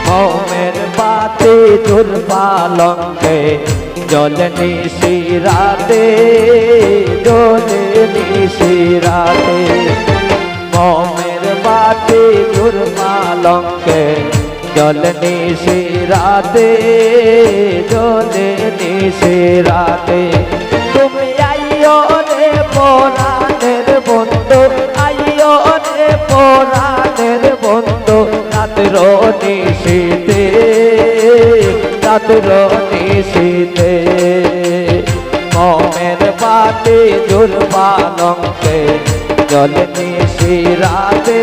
মোমের বাতি দূর পালঙ্কে জলে নিশিরাতে জলে নিশিরাতে মোমের বাতি দূর পালঙ্কে জলে নিশিরাতে জলে নিশিরাতে তুমি আইও রে পরাণের বন্ধু আইও রে পরাণের বন্ধু রাত্র নিশীতে রাত্র নিশীতে মোমের বাতি দূর পালঙ্কে জলে নিশিরাতে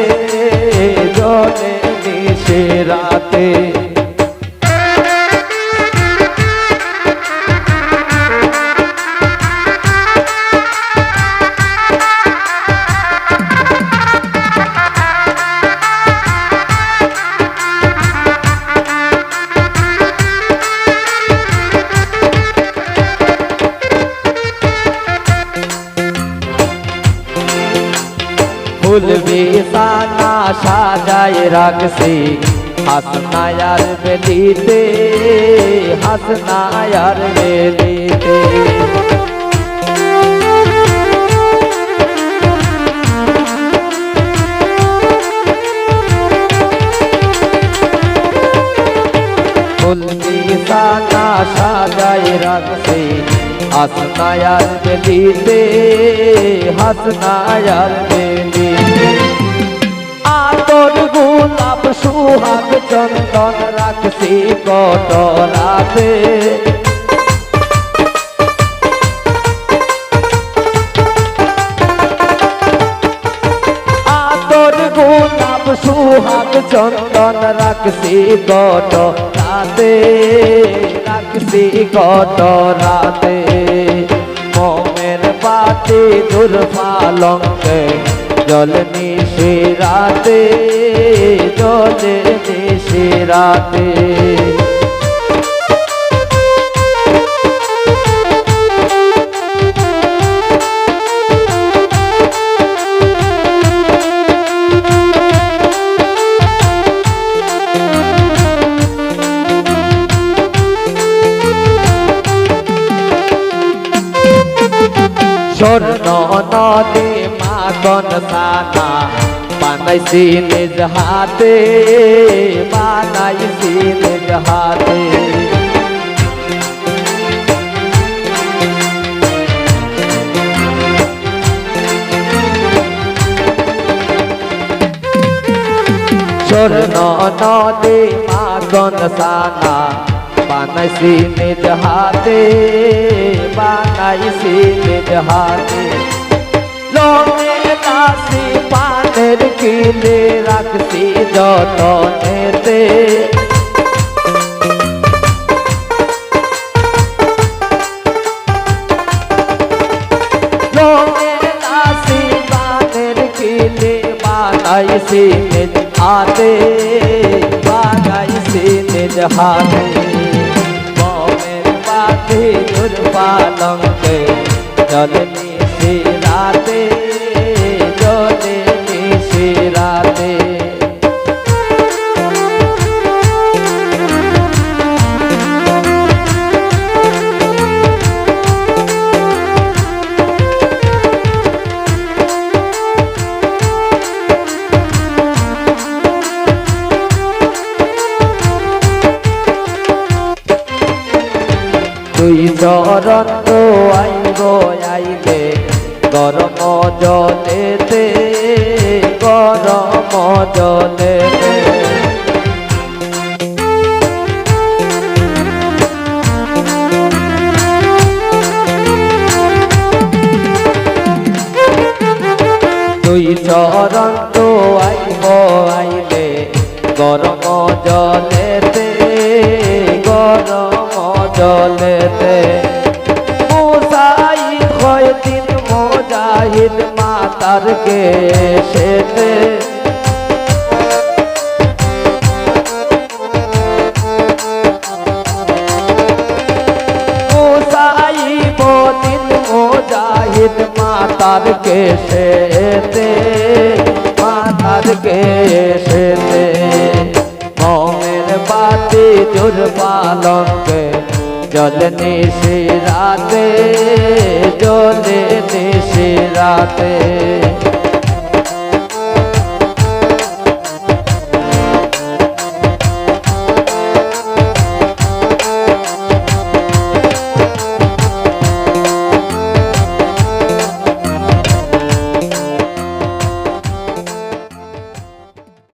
জলে নিশিরাতে ফুল বিছানা সাজায় রাখছি হাসনায়ার বেলিতে হাসনায়ার বেলিতে ফুল বিছানা সাজায় রাখছি হাসনায়ার বেলিতে হাসনায়ার বেলিতে আতর গোলাপ সুহাগ চন্দন রাখছি কটরাতে আতর গোলাপ সুহাগ চন্দন রাখছি কটরাতে রাখছি কটরাতে মোমের বাতি দূর পালঙ্কে জলে নিশিরাতে জলে নিশিরাতে স্বর্ণ নদী মাখন সানা বানাইছি নিজ হাতে বানাইছি নিজ হাতে স্বর্ণ নদী মাখন সানা বানাইছি নিজ হাতে বানাইছি নিজ হাতে লনে দাসি পানের কিলে রাখছি যতনেতে লনে দাসি পানের কিলে বানাইছি নিজ হাতে বানাইছি নিজ হাতে মোমের বাতি দূর পালঙ্কে জলে নিশিরাতে জলে নিশিরাতে তুই চরণ তো আইব আইলে গরম জলেতে গরম জলেতে তুই চরণ তো আইব আইলে গরম জলেতে গরম জলেতে মুসাইদ কয়দিন মুজাহিদ মাতার কে সেতে মুসাইব দিন মুজাহিদ মাতার কে সেতে মাতার কে সেতে মোমের বা জোর পালঙ্কে জলে নিশি রাতে, জলে নিশি রাতে।